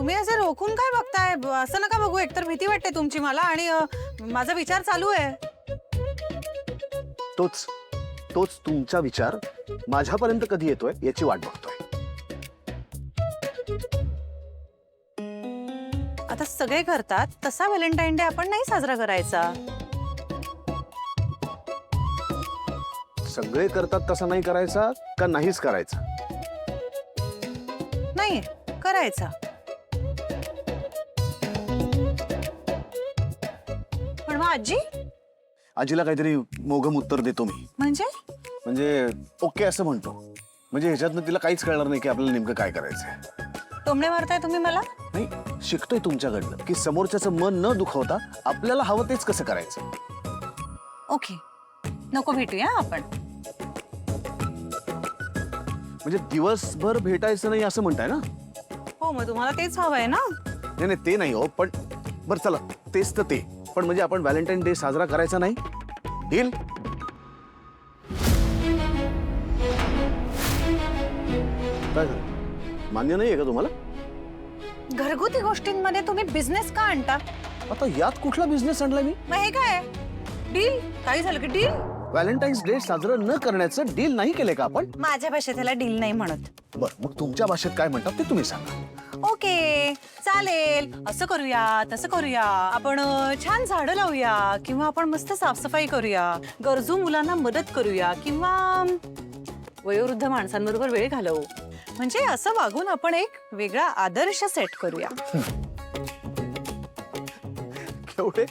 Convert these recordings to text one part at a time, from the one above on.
तुम्ही असे रोखून काय बघताय? असं नका बघू, एकतर भीती वाटते तुमची मला आणि माझा विचार चालू आहे. तोच तोच तुमचा विचार माझ्यापर्यंत कधी येतोय याची वाट बघतोय. आता सगळे करतात तसा व्हॅलेंटाईन डे आपण नाही साजरा करायचा. सगळे करतात तसं नाही करायचा का नाहीच करायचा? नाही करायचा. पण मग आजी? आजीला काहीतरी मोघम उत्तर देतो मी. म्हणजे ओके असं म्हणतो. म्हणजे ह्याच्यातनं तिला काहीच कळणार नाही की आपल्याला नेमकं काय करायचंय. टोमणे मारताय तुम्ही मला? नाही, शिकतोय तुमच्याकडनं की समोरच्याचं मन न दुखवता आपल्याला हवं तेच कसं करायचं. ओके, नको भेटूया आपण. म्हणजे दिवसभर भेटायचं नाही असं म्हणताय ना? हो, मग तुम्हाला तेच हवंय ना? नाही नाही, ते नाही हो. पण बरं चला, तेच तर ते. पण म्हणजे आपण व्हॅलेंटाईन डे साजरा करायचा नाही, डील? काय झालं? मान्य नाहीये का तुम्हाला? घरगुती गोष्टींमध्ये तुम्ही बिझनेस का आणता? आता यात कुठला बिझनेस आणलाय मी? मग हे काय डील? काही झालं की डील? व्हॅलेंटाईन्स डे साजरा न करण्याचं डील नाही केलंय का आपण? माझ्या भाषेत त्याला डील नाही म्हणत. बरं, मग तुमच्या भाषेत काय म्हणतात ते तुम्ही सांगा. ओके, चालेल. असं करूया, तसं करूया. आपण छान झाडं लावूया किंवा आपण मस्त साफसफाई करूया, गरजू मुलांना मदत करूया किंवा वयोवृद्ध माणसांबरोबर वेळ घालवू. म्हणजे असं वागून आपण एक वेगळा आदर्श सेट करूया. एवढे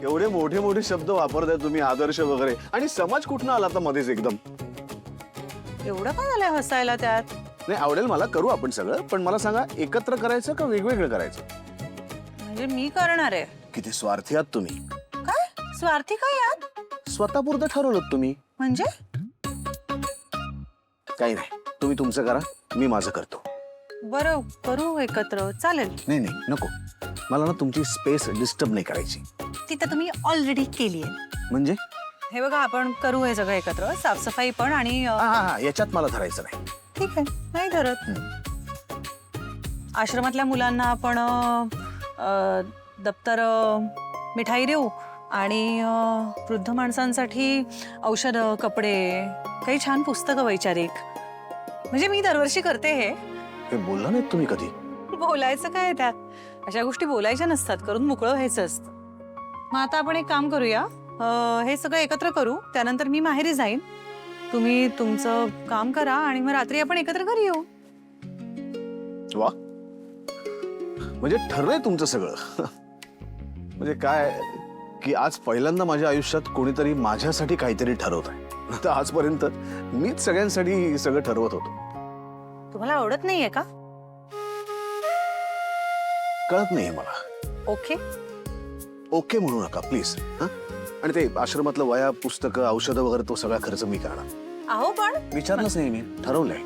एवढे मोठे मोठे शब्द वापरताय तुम्ही, आदर्श वगैरे. आणि समाज कुठनं आला आता मध्येच एकदम? एवढं काय झालंय हसायला त्यात? नाही, आवडेल मला, करू आपण सगळं. पण मला सांगा, एकत्र करायचं का वेगवेगळं करायचं? म्हणजे मी करणार आहे. किती स्वार्थी आहात तुम्ही. काय स्वार्थी काय यात? स्वतःपुरतं ठरवलं तुम्ही. म्हणजे काही नाही, तुम्ही तुमचं करा, मी माझं करतो. बरं, करू एकत्र, चालेल. नाही नाही, नको. मला ना तुमची स्पेस डिस्टर्ब नाही करायची. तिथं तुम्ही ऑलरेडी केली आहे. म्हणजे हे बघा, आपण करू हे सगळं एकत्र, साफसफाई पण आणि हा, याच्यात मला धरायचं नाही. ठीक आहे, नाही धरत. आश्रमातल्या मुलांना आपण दप्तर, मिठाई देऊ आणि वृद्ध माणसांसाठी औषधं, कपडे, काही छान पुस्तकं वैचारिक. म्हणजे मी दरवर्षी करते हे. हे बोलला नाहीत तुम्ही कधी? बोलायचं काय त्यात? अशा गोष्टी बोलायच्या नसतात, करून मोकळं व्हायचं असतं. मग आता आपण एक काम करूया, हे सगळं एकत्र करू. त्यानंतर मी माहेरी जाईन, तुम्ही तुमचं काम करा आणि मग रात्री आपण एकत्र घरी येऊ. वा, म्हणजे ठरलंय तुमचं सगळं. म्हणजे काय की आज पहिल्यांदा माझ्या आयुष्यात कोणीतरी माझ्यासाठी काहीतरी ठरवत आहे. आता आजपर्यंत मीच सगळ्यांसाठी सगळं ठरवत होतो. तुम्हाला आवडत नाहीये का? कळत नाहीये मला. ओके ओके म्हणू नका प्लीज. हा, आणि ते आश्रमातलं वया, पुस्तकं, औषधं वगैरे तो सगळा खर्च मी करणार. अहो, पण विचारलंच नाही मी, ठरवलंय.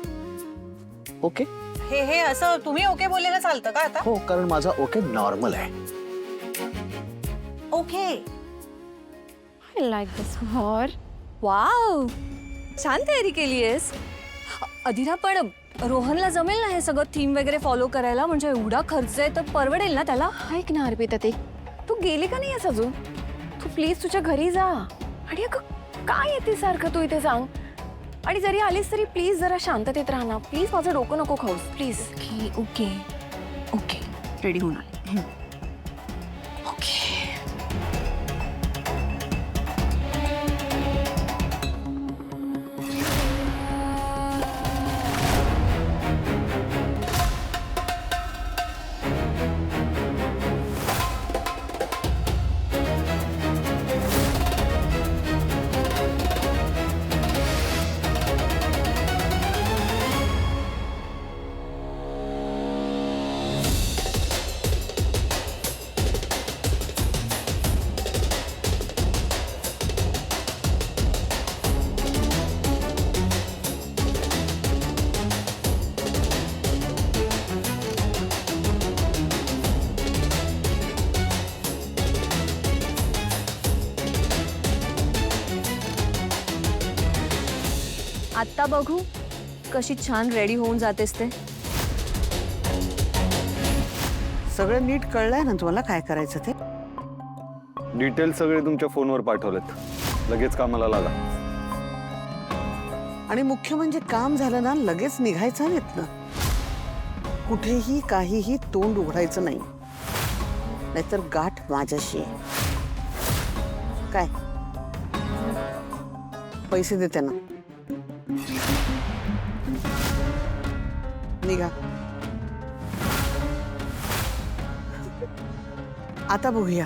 ओके. हे असं तुम्ही ओके बोललेलं चालतं का आता? हो, कारण माझा ओके नॉर्मल आहे. Okay. I like this more. Wow, छान तयारी केली आहेस अधिरा. पण रोहनला जमेल ना हे सगळं थीम वगैरे फॉलो करायला? म्हणजे एवढा खर्च आहे तर परवडेल ना त्याला? ऐक ना अर्पिता, ते तू गेली का नाही आहेस अजून? तू प्लीज तुझ्या घरी जा. आणि अगं काय येते सारखं तू इथे, सांग. आणि जरी आलीस तरी प्लीज जरा शांततेत राहा ना प्लीज. माझं डोकं नको खाऊस please. Okay okay okay, ready होऊन आले. ओके. आत्ता बघू कशी छान रेडी होऊन जातेस ते. सगळं नीट कळलंय ना तुम्हाला काय करायचं ते? डिटेल सगळे तुमच्या फोनवर पाठवलेत, लगेच कामाला लागा. आणि मुख्य म्हणजे काम झालं ना लगेच निघायचं नाहीत ना. कुठेही काहीही तोंड उघडायचं नाही, नाहीतर गाठ माझ्याशी आहे. काय पैसे देते ना, निघा. आता बघूया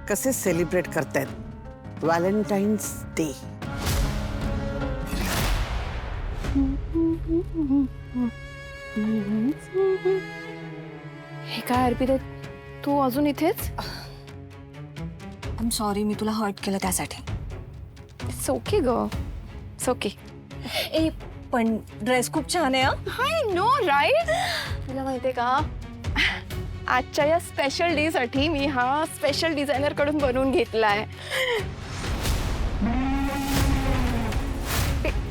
कसे सेलिब्रेट करतायत व्हॅलेंटाईन्स डे. हे काय अर्पिता, तू अजून इथेच? आय एम सॉरी, मी तुला हर्ट केलं त्यासाठी. इट्स ओके ग, इट्स ओके. ए पण ड्रेस खूप छान आहे. हाय नो राईट. तुला माहितीये का, आजच्या या स्पेशल डे साठी मी हा स्पेशल डिझायनर कडून बनवून घेतलाय.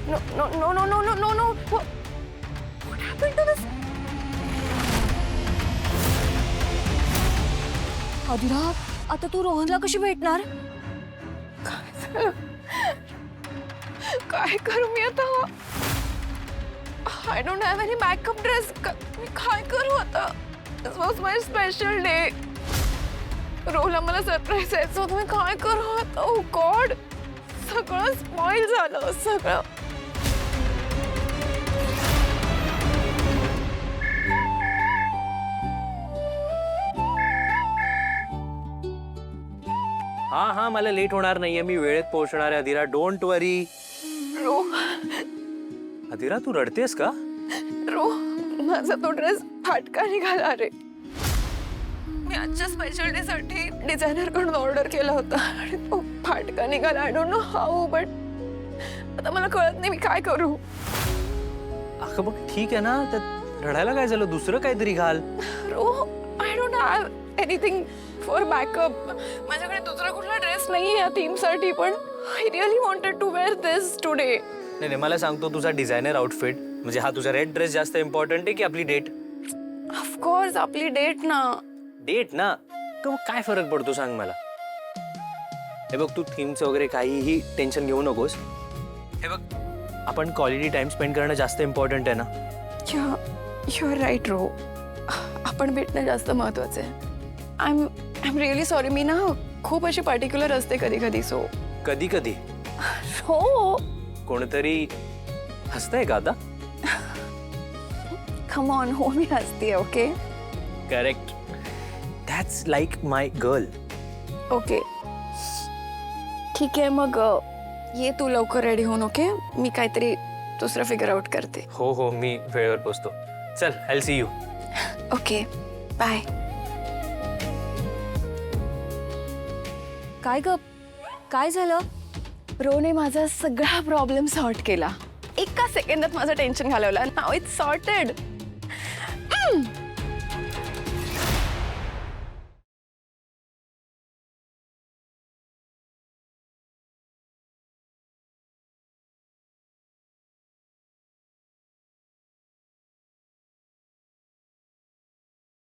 No no no no no no no no. What happened to this? Adira, आता तू रोहनला कशी भेटणार? काय करू मी आता? I don't have any backup dress. मी काय करू आता? This was my special day. रोहनला मला सरप्राईज द्यायचं होतं. मी काय करू आता? ओ गॉड, सगळं स्पॉइल झालं सगळं. हाँ हाँ, मला लेट होणार नाहीये, मी वेळेत पोहोचणार आहे अदिरा, डोंट वरी. रो अदिरा, तू रडतेस का? रो माझा तो ड्रेस फाटका निघाला रे. मी आजच्या स्पेशल डे साठी डिझायनर कडून ऑर्डर केला होता आणि तो फाटका निघाला. I don't know how, but आता मला कळत नाही मी काय करू. अगं बघ, ठीक आहे ना, त्यात रडायला काय झालं, दुसरं काहीतरी घाल. रो I don't have anything for backup. माझ्याकडे दुसरा कुठला ड्रेस नाही या थीम साठी, पण I really wanted to wear this today. नाही नाही, मला सांगतो, तुझा डिझायनर आउटफिट म्हणजे हा तुझा रेड ड्रेस जास्त इम्पॉर्टंट आहे की आपली डेट? ऑफकोर्स आपली डेट ना. डेट ना, का मग काय फरक पडतो सांग मला. हे बघ, तू थीमचं वगैरे काहीही टेन्शन घेऊ नकोस. हे बघ, आपण क्वालिटी टाइम स्पेंड करणं जास्त इम्पॉर्टंट आहे ना. युअर राईट रो, आपण भेटणं जास्त महत्वाचं आहे. I am really sorry. मी ना खूप अशी पर्टिक्युलर असते कधी कधी. सो कधी कधी हो. कोणतरी हसतंय का आता? कम ऑन, हो मी हसते. Okay correct, that's like my girl. Okay ठीक आहे, मग ये तू लवकर रेडी होऊन. ओके, मी काहीतरी दुसरं फिगर आउट करते. हो हो, मी वेळेवर पोचतो. चल, I will see you. Okay bye. काय ग, काय झालं? रोने माझा सगळा प्रॉब्लेम सॉर्ट केला. एका सेकंदात माझं टेन्शन घालवलं. Now it's sorted.